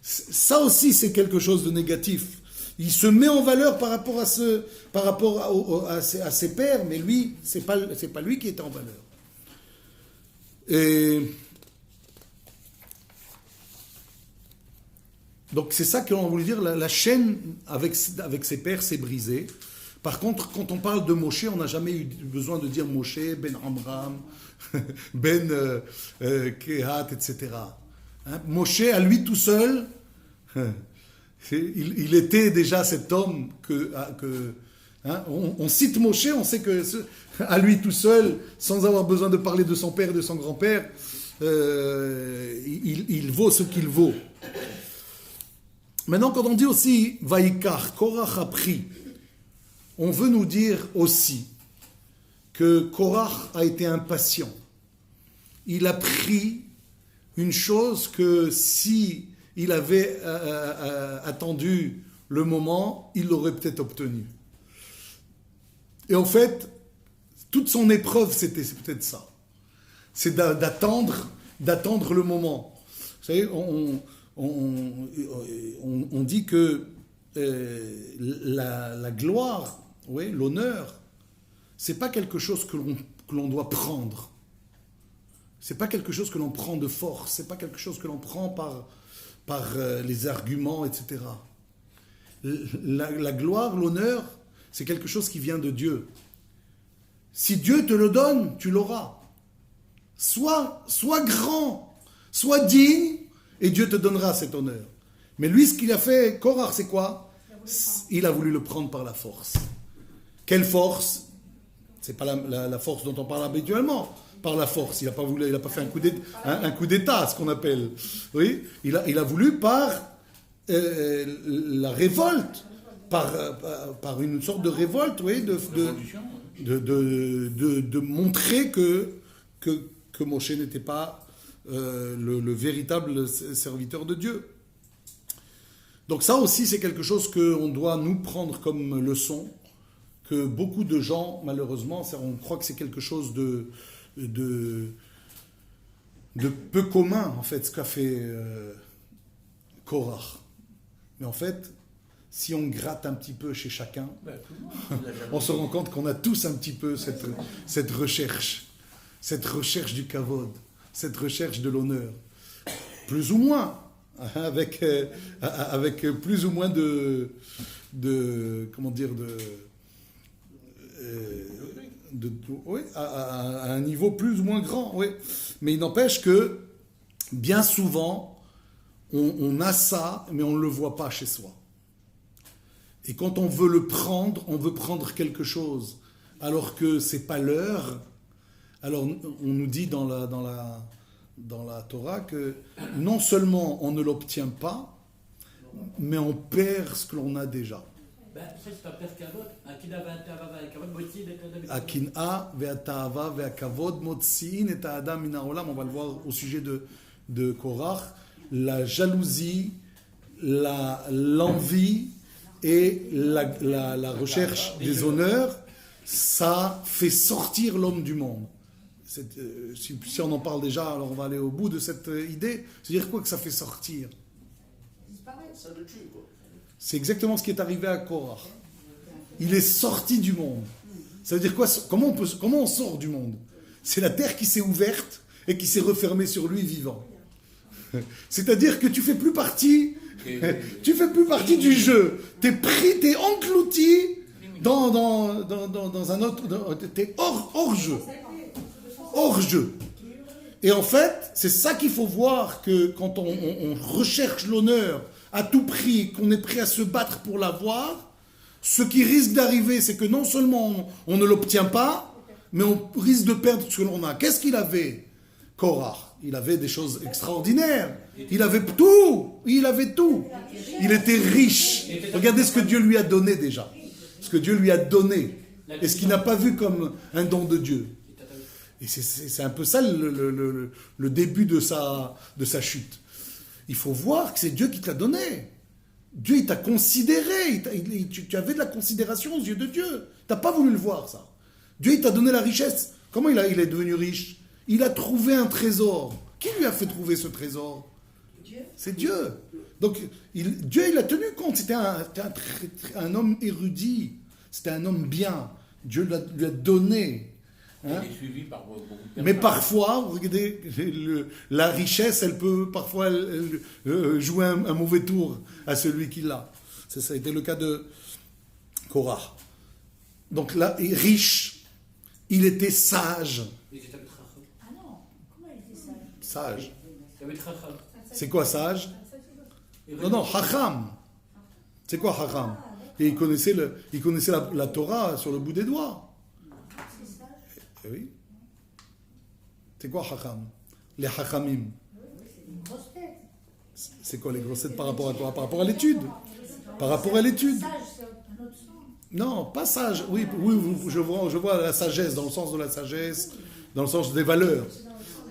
Ça aussi, c'est quelque chose de négatif. Il se met en valeur par rapport à ses pères, mais lui, c'est pas lui qui était en valeur. Et donc c'est ça que l'on voulait dire, la chaîne avec ses pères s'est brisée. Par contre, quand on parle de Moshe, on n'a jamais eu besoin de dire Moshe, Ben Amram, Ben Kehat, etc. Hein? Moshe, à lui tout seul, il était déjà cet homme hein, on cite Moshe, on sait que à lui tout seul, sans avoir besoin de parler de son père et de son grand-père, il vaut ce qu'il vaut. Maintenant, quand on dit aussi Vaikar, Korach a pris, on veut nous dire aussi que Korach a été impatient. Il a pris une chose que si il avait attendu le moment, il l'aurait peut-être obtenu. Et en fait, toute son épreuve, c'est peut-être ça. C'est d'attendre le moment. Vous savez, on dit que la gloire, oui, l'honneur, c'est pas quelque chose que l'on doit prendre. C'est pas quelque chose que l'on prend de force. C'est pas quelque chose que l'on prend par les arguments, etc. La gloire, l'honneur, c'est quelque chose qui vient de Dieu. Si Dieu te le donne, tu l'auras. Sois grand, sois digne, et Dieu te donnera cet honneur. Mais lui, ce qu'il a fait, Korach, c'est quoi? Il a voulu le prendre par la force. Quelle force? C'est pas la force dont on parle habituellement. Par la force, il n'a pas fait un coup d'état, ce qu'on appelle. Oui, il a voulu par la révolte, par une sorte de révolte, oui, de montrer que Moshe n'était pas le véritable serviteur de Dieu. Donc ça aussi, c'est quelque chose qu'on doit nous prendre comme leçon, que beaucoup de gens, malheureusement, on croit que c'est quelque chose de peu commun, en fait, ce qu'a fait Korach. Mais en fait, si on gratte un petit peu chez chacun, on se rend compte qu'on a tous un petit peu cette recherche du kavod, cette recherche de l'honneur. Plus ou moins, avec plus ou moins oui, à un niveau plus ou moins grand, oui. Mais il n'empêche que, bien souvent, on a ça, mais on ne le voit pas chez soi. Et quand on veut le prendre, on veut prendre quelque chose, alors que ce n'est pas l'heure. Alors on nous dit dans la Torah que non seulement on ne l'obtient pas, mais on perd ce que l'on a déjà. Akin'a ve'ata'ava ve'akavod motzi'in et ha'adam min ha'olam. On va le voir au sujet de Korach. La jalousie, l'envie et la recherche des honneurs, ça fait sortir l'homme du monde. Si on en parle déjà, alors on va aller au bout de cette idée. C'est-à-dire quoi que ça fait sortir? Ça le tue, quoi. C'est exactement ce qui est arrivé à Korach. Il est sorti du monde. Ça veut dire quoi? Comment on sort du monde? C'est la terre qui s'est ouverte et qui s'est refermée sur lui vivant. C'est-à-dire que tu fais plus partie du jeu. T'es pris, t'es englouti dans un autre. T'es hors jeu. Hors jeu. Et en fait, c'est ça qu'il faut voir, que quand on recherche l'honneur à tout prix, qu'on est prêt à se battre pour l'avoir, ce qui risque d'arriver, c'est que non seulement on ne l'obtient pas, mais on risque de perdre ce que l'on a. Qu'est-ce qu'il avait, Korach? Il avait des choses extraordinaires. Il avait tout. Il avait tout. Il était riche. Regardez ce que Dieu lui a donné déjà. Ce que Dieu lui a donné. Et ce qu'il n'a pas vu comme un don de Dieu. Et c'est un peu ça le début de sa chute. Il faut voir que c'est Dieu qui te l'a donné. Dieu, il t'a considéré. Tu avais de la considération aux yeux de Dieu. Tu n'as pas voulu le voir, ça. Dieu, il t'a donné la richesse. Comment il est devenu riche? Il a trouvé un trésor. Qui lui a fait trouver ce trésor? Dieu. C'est Dieu. Donc, Dieu, il a tenu compte. C'était un homme érudit. C'était un homme bien. Dieu lui a donné. Hein? Il est suivi par beaucoup de personnes. Mais parfois, regardez, la richesse, elle peut parfois jouer un mauvais tour à celui qui l'a. Ça a été le cas de Korach. Donc là, riche, il était sage. Ah non, comment il était sage? Sage. Il avait Chacham. C'est quoi sage? Non, Hacham. C'est quoi Hacham? Et il connaissait la Torah sur le bout des doigts. Eh oui. C'est quoi Hacham? Les Hachamim. Une grosse tête. C'est quoi les grosses têtes par rapport à quoi? Par rapport à l'étude. Par rapport à l'étude. Sage, c'est un autre sens. Non, pas sage. Oui, je vois la sagesse, dans le sens de la sagesse, dans le sens des valeurs.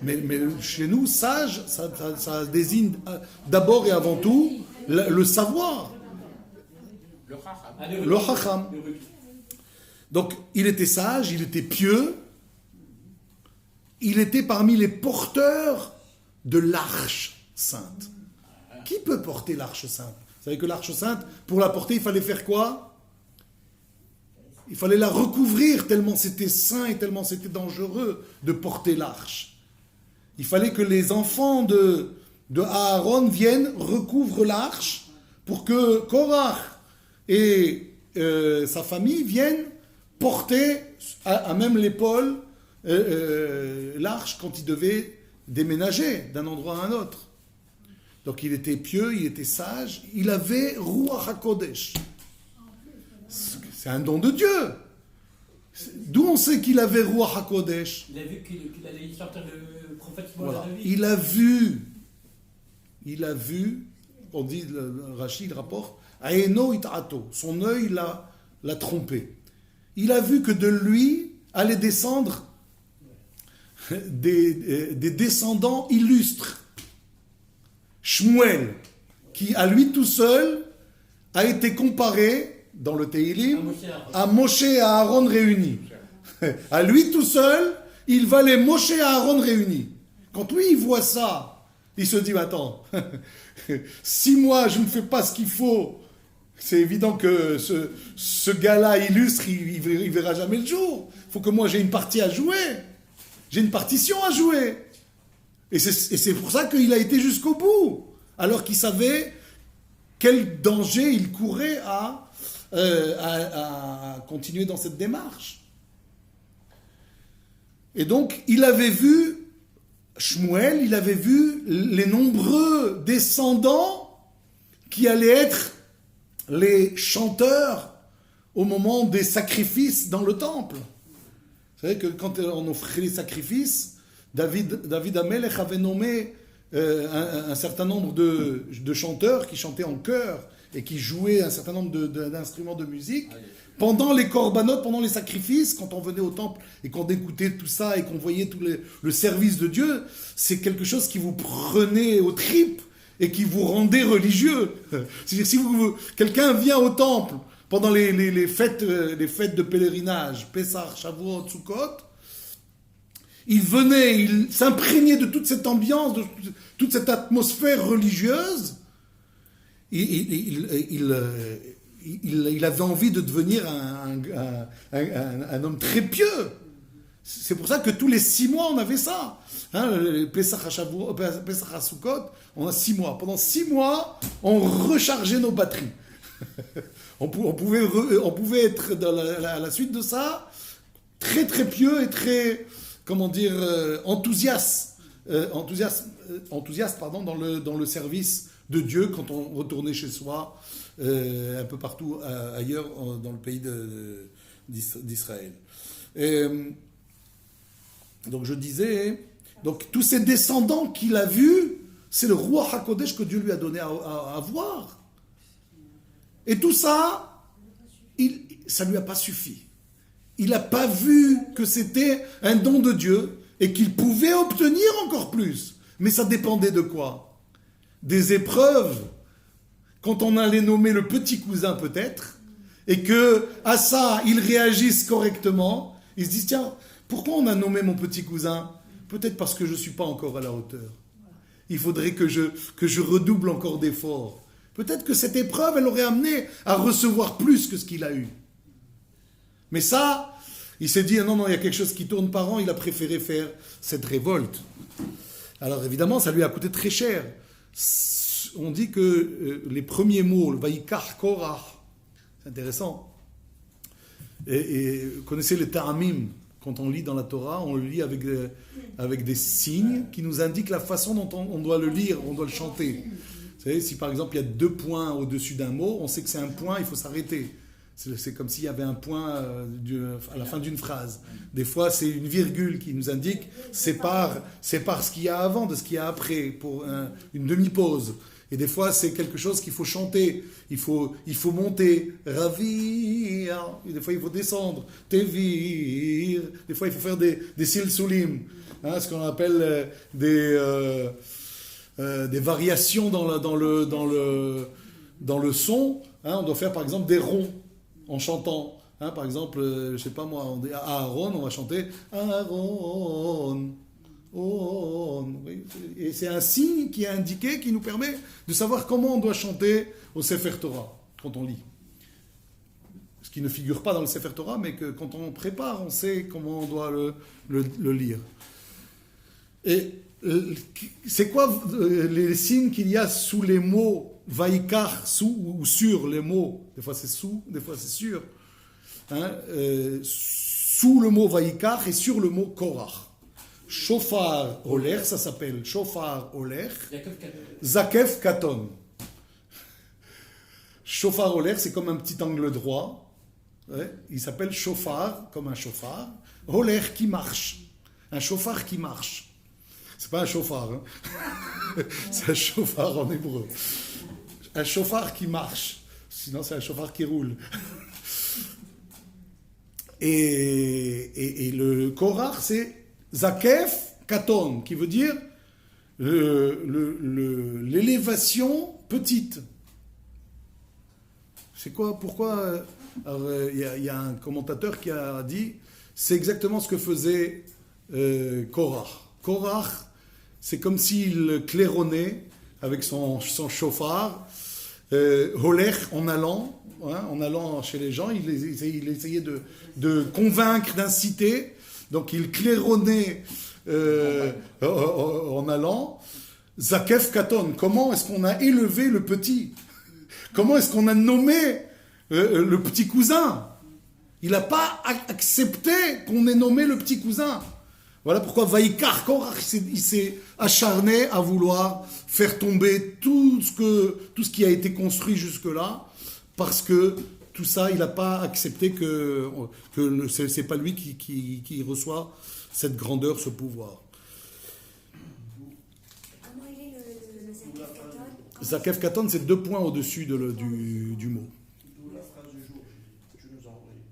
Mais chez nous, sage, ça désigne d'abord et avant tout le savoir. Le Hacham. Donc, il était sage, il était pieux. Il était parmi les porteurs de l'arche sainte. Qui peut porter l'arche sainte? Vous savez que l'arche sainte, pour la porter, il fallait faire quoi? Il fallait la recouvrir, tellement c'était saint et tellement c'était dangereux de porter l'arche. Il fallait que les enfants de Aaron viennent, recouvrent l'arche, pour que Korach et sa famille viennent porter à même l'épaule l'arche quand il devait déménager d'un endroit à un autre. Donc il était pieux, il était sage, il avait Ruach HaKodesh. C'est un don de Dieu. D'où on sait qu'il avait Ruach HaKodesh? Il a vu qu'il allait sortir le prophétiquement Voilà. de la vie. Il a vu, on dit, Rachid rapporte, Aeno it'ato, son œil l'a trompé. Il a vu que de lui allaient descendre des descendants illustres. Shmuel, qui à lui tout seul a été comparé dans le Teilim à Moshe et à Aaron réunis. À lui tout seul, il valait Moshe et Aaron réunis. Quand lui il voit ça, il se dit attends, si moi je ne fais pas ce qu'il faut, c'est évident que ce gars-là illustre, il verra jamais le jour. Il faut que moi j'ai une partie à jouer. J'ai une partition à jouer. Et c'est pour ça qu'il a été jusqu'au bout. Alors qu'il savait quel danger il courait à continuer dans cette démarche. Et donc, il avait vu Shmuel, il avait vu les nombreux descendants qui allaient être les chanteurs au moment des sacrifices dans le temple. Vous savez que quand on offrait les sacrifices, David Amelech avait nommé un certain nombre de chanteurs qui chantaient en chœur et qui jouaient un certain nombre d'instruments de musique. Pendant les corbanotes, pendant les sacrifices, quand on venait au temple et qu'on écoutait tout ça et qu'on voyait tout le service de Dieu, c'est quelque chose qui vous prenait aux tripes et qui vous rendait religieux. C'est-à-dire, si quelqu'un vient au temple pendant les fêtes de pèlerinage, Pessah, Shavuot, Sukkot, il venait, il s'imprégnait de toute cette ambiance, de toute cette atmosphère religieuse. Il avait envie de devenir un homme très pieux. C'est pour ça que tous les 6 mois, on avait ça. Pessah à Sukkot, on a 6 mois. Pendant 6 mois, on rechargeait nos batteries. on pouvait être dans la suite de ça très très pieux et très, enthousiaste dans le service de Dieu quand on retournait chez soi, un peu partout ailleurs dans le pays d'Israël. Donc je disais, tous ces descendants qu'il a vus, c'est le roi HaKodesh que Dieu lui a donné à voir. Et tout ça, ça ne lui a pas suffi. Il n'a pas vu que c'était un don de Dieu et qu'il pouvait obtenir encore plus. Mais ça dépendait de quoi ? Des épreuves, quand on allait nommer le petit cousin peut-être, et que à ça, il réagisse correctement, il se dit, tiens, pourquoi on a nommé mon petit cousin ? Peut-être parce que je ne suis pas encore à la hauteur. Il faudrait que je redouble encore d'efforts. Peut-être que cette épreuve, elle aurait amené à recevoir plus que ce qu'il a eu. Mais ça, il s'est dit, non, il y a quelque chose qui tourne par an, il a préféré faire cette révolte. Alors évidemment, ça lui a coûté très cher. On dit que les premiers mots, le Vaikar Korach, c'est intéressant. Et vous connaissez les ta'amim, quand on lit dans la Torah, on le lit avec des signes qui nous indiquent la façon dont on doit le lire, on doit le chanter. Vous savez, si par exemple il y a 2 points au-dessus d'un mot, on sait que c'est un point, il faut s'arrêter. C'est comme s'il y avait un point à la fin d'une phrase. Des fois, c'est une virgule qui nous indique sépare ce qu'il y a avant de ce qu'il y a après, pour une demi-pause. Et des fois, c'est quelque chose qu'il faut chanter. Il faut monter. Ravir. Et des fois, il faut descendre. Tevir. Des fois, il faut faire des silsulim. Ce qu'on appelle des variations dans le son. On doit faire, par exemple, des ronds en chantant. Par exemple, je sais pas moi, à Aaron, on va chanter Aaron. Oui. Et c'est un signe qui est indiqué, qui nous permet de savoir comment on doit chanter au Sefer Torah, quand on lit. Ce qui ne figure pas dans le Sefer Torah, mais que quand on prépare, on sait comment on doit le lire. Et c'est quoi les signes qu'il y a sous les mots Vaikar, sous ou sur les mots? Des fois c'est sous, des fois c'est sur. Sous le mot Vaikar et sur le mot Korach. Shofar Oler, ça s'appelle Shofar Oler. Zakef Katon. Shofar Oler, c'est comme un petit angle droit. Il s'appelle Shofar, comme un chauffard. Oler qui marche. Un chauffard qui marche. C'est pas un chauffard, c'est un chauffard en hébreu. Un chauffard qui marche. Sinon, c'est un chauffard qui roule. Et le Korach, c'est Zakef Katon, qui veut dire l'élévation petite. C'est quoi? Pourquoi? Il y a un commentateur qui a dit, c'est exactement ce que faisait Korach. Korach, c'est comme s'il claironnait avec son chauffard, Holech, en allant chez les gens, il essayait de convaincre, d'inciter, donc il claironnait en allant. Zakef Katon, comment est-ce qu'on a élevé le petit? Comment est-ce qu'on a nommé le petit cousin? Il n'a pas accepté qu'on ait nommé le petit cousin. Voilà pourquoi Vaïkar Korach, il s'est acharné à vouloir faire tomber tout ce qui a été construit jusque-là, parce que tout ça, il n'a pas accepté que c'est pas lui qui reçoit cette grandeur, ce pouvoir. Comment il est le Zakef Katon? Zakef Katon, c'est 2 points au-dessus du mot. D'où la phrase du jour que tu nous as envoyée.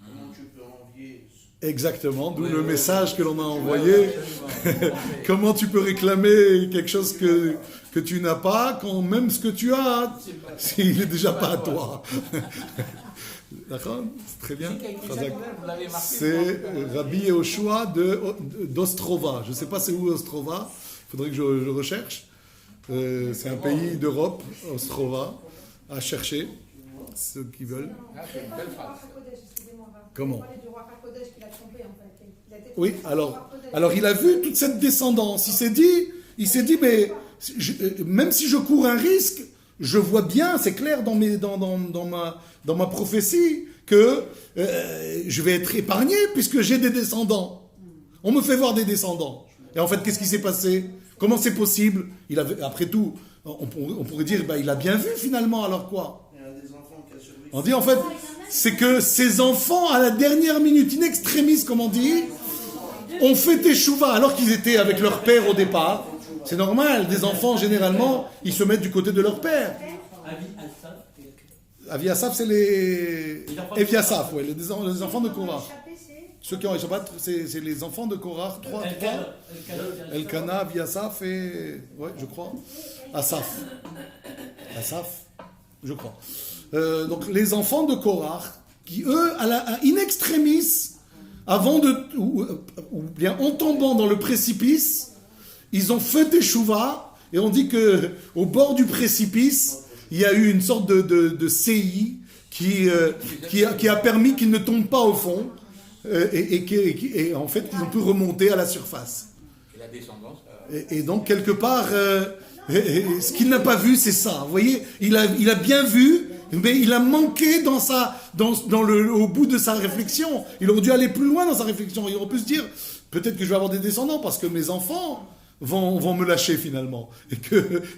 Comment tu peux envier Exactement, d'où Ouais, le ouais, message que l'on a Ouais, envoyé. absolument. Comment tu peux réclamer quelque chose que tu n'as pas, quand même ce que tu as, il n'est déjà pas à toi. D'accord? C'est très bien. Qui a écrit ça, quand même, vous l'avez marqué, C'est je pense. Rabbi Yehoshua d'Ostrova. Je ne sais pas c'est où Ostrova, il faudrait que je recherche. C'est un pays d'Europe, Ostrova, à chercher, ceux qui veulent. Ah, c'est une belle phrase. Comment? On parlait du roi Kakodesh qui l'a trompé en fait. Il a été Oui, trompé par alors le roi Kakodesh. il a vu toute cette descendance. Il s'est dit, mais même si je cours un risque, je vois bien, c'est clair dans ma prophétie, que je vais être épargné puisque j'ai des descendants. On me fait voir des descendants. Et en fait, qu'est-ce qui s'est passé? Comment c'est possible? Après tout, on pourrait dire, il a bien vu finalement, alors quoi? Il y a des enfants qui a survécu. On dit en fait, c'est que ces enfants, à la dernière minute, in extremis, comme on dit, ont fait teshuva alors qu'ils étaient avec leur père au départ. C'est normal, des enfants, généralement, ils se mettent du côté de leur père. Avis à ça. Aviasaf, c'est les... Les enfants de Eviasaf, ouais, les enfants de Korach. Échappé, c'est Ceux qui ont échappé, c'est les enfants de Korach, 3. Elkana, Aviasaf et... Ouais, je crois. Asaf, je crois. Donc les enfants de Korach, qui eux, in extremis, avant ou bien en tombant dans le précipice, ils ont fait teshuva, et on dit que au bord du précipice, il y a eu une sorte de CI qui a permis qu'ils ne tombent pas au fond, et en fait ils ont pu remonter à la surface. Et la descendance. Et donc, quelque part, ce qu'il n'a pas vu, c'est ça. Vous voyez, il a bien vu, mais il a manqué au bout de sa réflexion. Il aurait dû aller plus loin dans sa réflexion. Il aurait pu se dire, peut-être que je vais avoir des descendants, parce que mes enfants vont me lâcher finalement. Et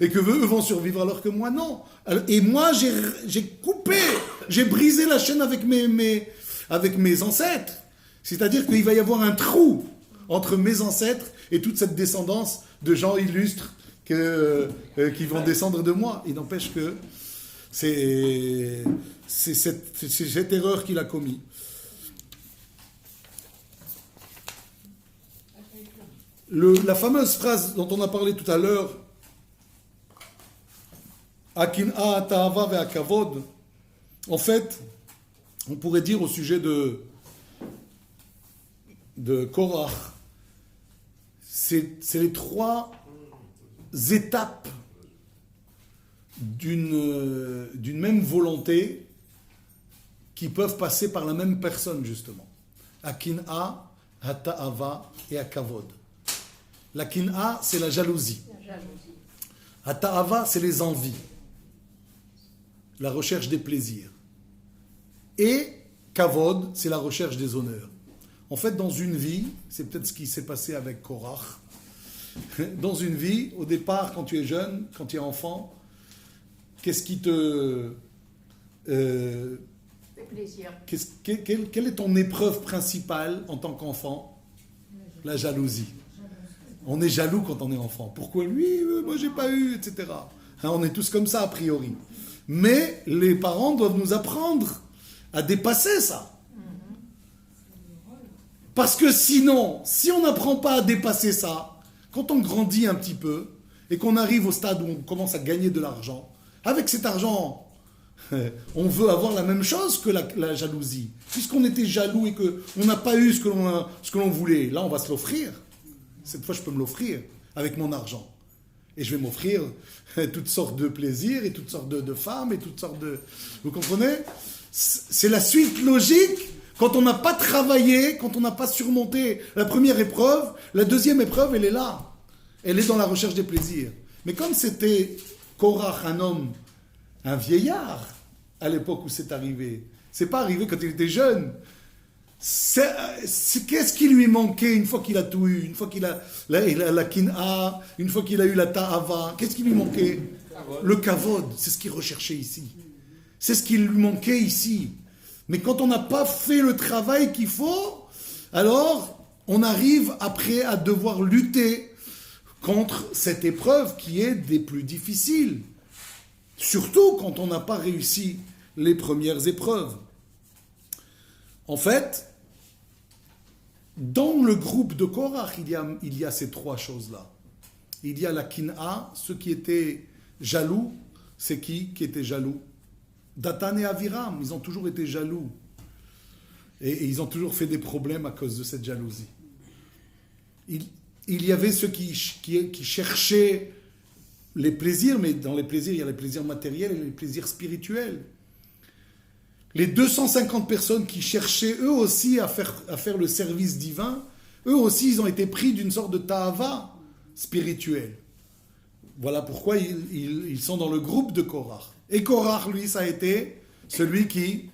que eux vont survivre, alors que moi, non. Et moi, j'ai coupé, j'ai brisé la chaîne avec mes ancêtres. C'est-à-dire qu'il va y avoir un trou entre mes ancêtres et toute cette descendance de gens illustres qui vont descendre de moi. Il n'empêche que c'est cette erreur qu'il a commise. La fameuse phrase dont on a parlé tout à l'heure, Akin'a ta'ava ve'akavod, en fait, on pourrait dire au sujet de Korach, c'est les 3 étapes d'une même volonté qui peuvent passer par la même personne, justement. Akin'a, Hata'ava et Akavod. La Kin'a, c'est la jalousie. Hata'ava, c'est les envies. La recherche des plaisirs. Et Kavod, c'est la recherche des honneurs. En fait, dans une vie, c'est peut-être ce qui s'est passé avec Korach. Dans une vie, au départ, quand tu es jeune, quand tu es enfant, qu'est-ce qui te... le plaisir. Quelle est ton épreuve principale en tant qu'enfant? La jalousie. On est jaloux quand on est enfant. Pourquoi lui, moi j'ai pas eu, etc. On est tous comme ça a priori. Mais les parents doivent nous apprendre à dépasser ça. Parce que sinon, si on n'apprend pas à dépasser ça, quand on grandit un petit peu et qu'on arrive au stade où on commence à gagner de l'argent, avec cet argent, on veut avoir la même chose que la jalousie. Puisqu'on était jaloux et qu'on n'a pas eu ce que l'on voulait, là on va se l'offrir. Cette fois je peux me l'offrir avec mon argent. Et je vais m'offrir toutes sortes de plaisirs et toutes sortes de femmes et toutes sortes de... Vous comprenez? C'est la suite logique. Quand on n'a pas travaillé, quand on n'a pas surmonté la première épreuve, la deuxième épreuve, elle est là. Elle est dans la recherche des plaisirs. Mais comme c'était Korach, un homme, un vieillard, à l'époque où c'est arrivé, c'est pas arrivé quand il était jeune. Qu'est-ce qui lui manquait une fois qu'il a tout eu, une fois qu'il a la kin'a, une fois qu'il a eu la ta'ava, qu'est-ce qui lui manquait? Le kavod, c'est ce qu'il recherchait ici. C'est ce qui lui manquait ici. Mais quand on n'a pas fait le travail qu'il faut, alors on arrive après à devoir lutter contre cette épreuve qui est des plus difficiles. Surtout quand on n'a pas réussi les premières épreuves. En fait, dans le groupe de Korach, il y a ces trois choses-là. Il y a la kin'a, ceux qui étaient jaloux. C'est qui était jaloux? Datan et Aviram, ils ont toujours été jaloux. Et ils ont toujours fait des problèmes à cause de cette jalousie. Il y avait ceux qui cherchaient les plaisirs, mais dans les plaisirs, il y a les plaisirs matériels et les plaisirs spirituels. Les 250 personnes qui cherchaient eux aussi à faire le service divin, eux aussi ils ont été pris d'une sorte de ta'ava spirituelle. Voilà pourquoi ils sont dans le groupe de Korach. Et Korach, lui, ça a été celui qui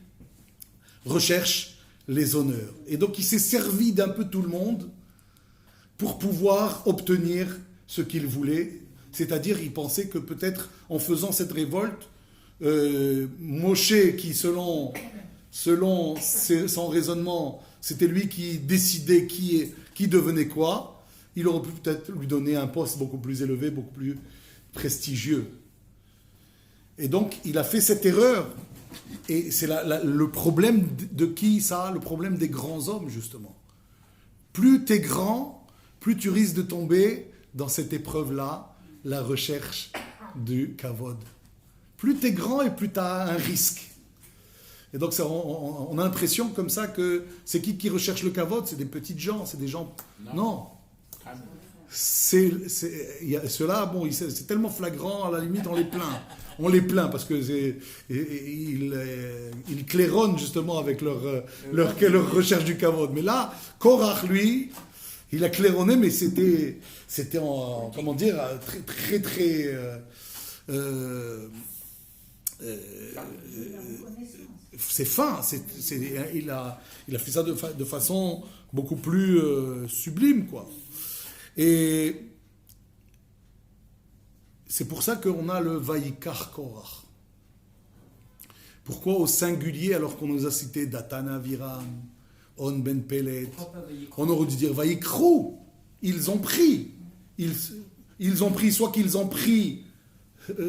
recherche les honneurs. Et donc il s'est servi d'un peu tout le monde pour pouvoir obtenir ce qu'il voulait. C'est-à-dire, il pensait que peut-être en faisant cette révolte, Moshe, qui selon son raisonnement, c'était lui qui décidait qui devenait quoi, il aurait pu peut-être lui donner un poste beaucoup plus élevé, beaucoup plus prestigieux. Et donc, il a fait cette erreur. Et c'est le problème de qui ça? Le problème des grands hommes, justement. Plus tu es grand, plus tu risques de tomber dans cette épreuve-là, la recherche du kavod. Plus tu es grand et plus tu as un risque. Et donc, on a l'impression comme ça que c'est qui recherche le kavod? C'est des petites gens, c'est des gens... Non. Ceux-là, bon, c'est tellement flagrant, à la limite, on les plaint. On les plaint parce que ils claironnent justement avec leur recherche du kavod. Mais là, Korach, lui, il a claironné, mais c'était en, comment dire, très, très... c'est fin, il a fait ça de façon beaucoup plus sublime, quoi. Et c'est pour ça qu'on a le Vayikar Korach. Pourquoi au singulier alors qu'on nous a cité Datan Aviram, On Ben Pelet? On aurait dû dire Vayikrou. Ils ont pris. Ils ont pris, soit qu'ils ont pris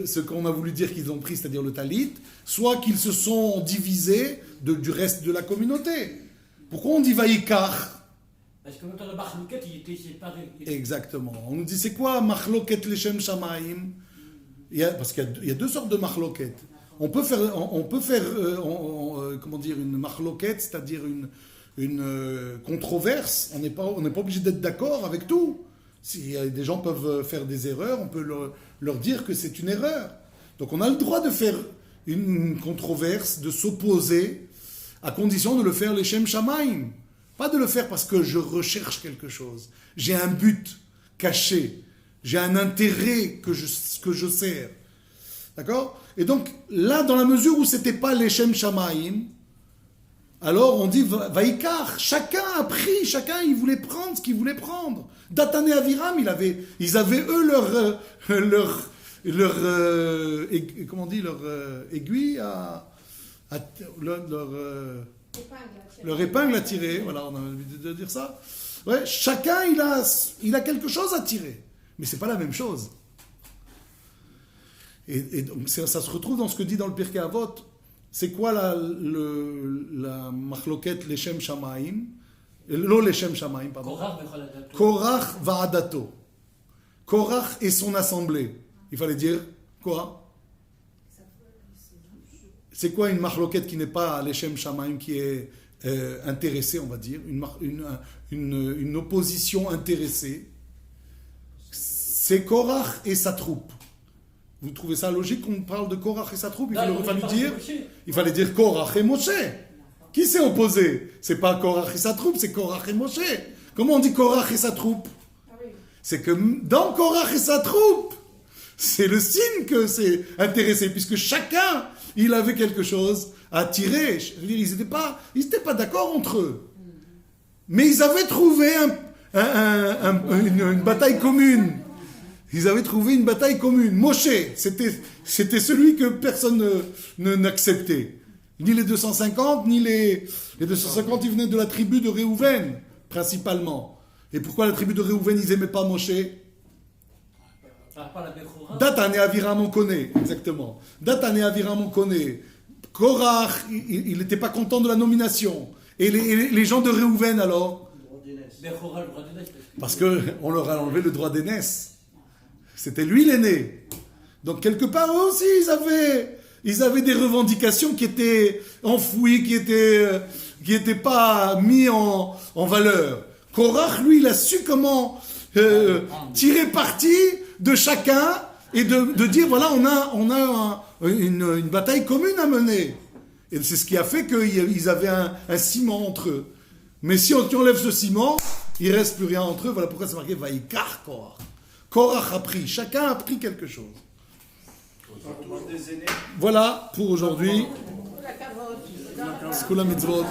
ce qu'on a voulu dire qu'ils ont pris, c'est-à-dire le talit, soit qu'ils se sont divisés du reste de la communauté. Pourquoi on dit Vayikar? Parce que dans le Machloket, il était séparé. Exactement. On nous dit, c'est quoi Machloket Leshem Shamaim? Parce qu'il y a deux sortes de Machloket. On peut faire comment dire, une Machloket, c'est-à-dire une controverse. On n'est pas obligé d'être d'accord avec tout. Si des gens peuvent faire des erreurs, on peut leur dire que c'est une erreur. Donc on a le droit de faire une controverse, de s'opposer, à condition de le faire Leshem Shamaim. Pas de le faire parce que je recherche quelque chose. J'ai un but caché. J'ai un intérêt que je sers. D'accord? Et donc, là, dans la mesure où c'était pas l'Eshem Shamaim, alors on dit Vaikar. Chacun a pris, chacun il voulait prendre ce qu'il voulait prendre. Datan et Aviram, ils avaient eux comment on dit, leur aiguille leur épingle à tirer, voilà, on a envie de dire ça. Ouais, chacun, il a quelque chose à tirer. Mais c'est pas la même chose. Et donc, ça se retrouve dans ce que dit dans le Pirkei Avot. C'est quoi la machloket Leshem Shamaim? Lo Leshem Shamaim, pardon. Korach Va'adato. Korach et son assemblée. Il fallait dire quoi? C'est quoi une machloket qui n'est pas Leshem Shamaim, qui est intéressée, on va dire, une opposition intéressée? C'est Korach et sa troupe. Vous trouvez ça logique qu'on parle de Korach et sa troupe? Il fallait dire Korach et Moshe. Qui s'est opposé? C'est pas Korach et sa troupe, c'est Korach et Moshe. Comment on dit Korach et sa troupe? C'est que dans Korach et sa troupe, c'est le signe que c'est intéressé, puisque chacun, il avait quelque chose à tirer. Je veux dire, ils n'étaient pas d'accord entre eux. Mais ils avaient trouvé une bataille commune. Ils avaient trouvé une bataille commune. Moshe, c'était celui que personne n'acceptait. Ni les 250, ni les 250, ils venaient de la tribu de Réhouven, principalement. Et pourquoi la tribu de Réhouven, ils n'aimaient pas Moshe? Par rapport à la Bechora. Datan et Aviram, on connaît, exactement. Datan et Aviram, on connaît. Korach, il n'était pas content de la nomination. Et les gens de Réhouven, alors? Bechora, le droit de naître. Parce qu'on leur a enlevé le droit d'aînesse. C'était lui l'aîné. Donc, quelque part, eux aussi, ils avaient des revendications qui étaient enfouies, qui étaient pas mis en valeur. Korach, lui, il a su comment tirer parti de chacun et de dire, voilà, on a une bataille commune à mener. Et c'est ce qui a fait qu'ils avaient un ciment entre eux. Mais si on enlève ce ciment, il ne reste plus rien entre eux. Voilà pourquoi c'est marqué Vaïkar Korach. Korach a pris, chacun a pris quelque chose. Des aînés. Voilà pour aujourd'hui. La carotte. Skula Mitzvot.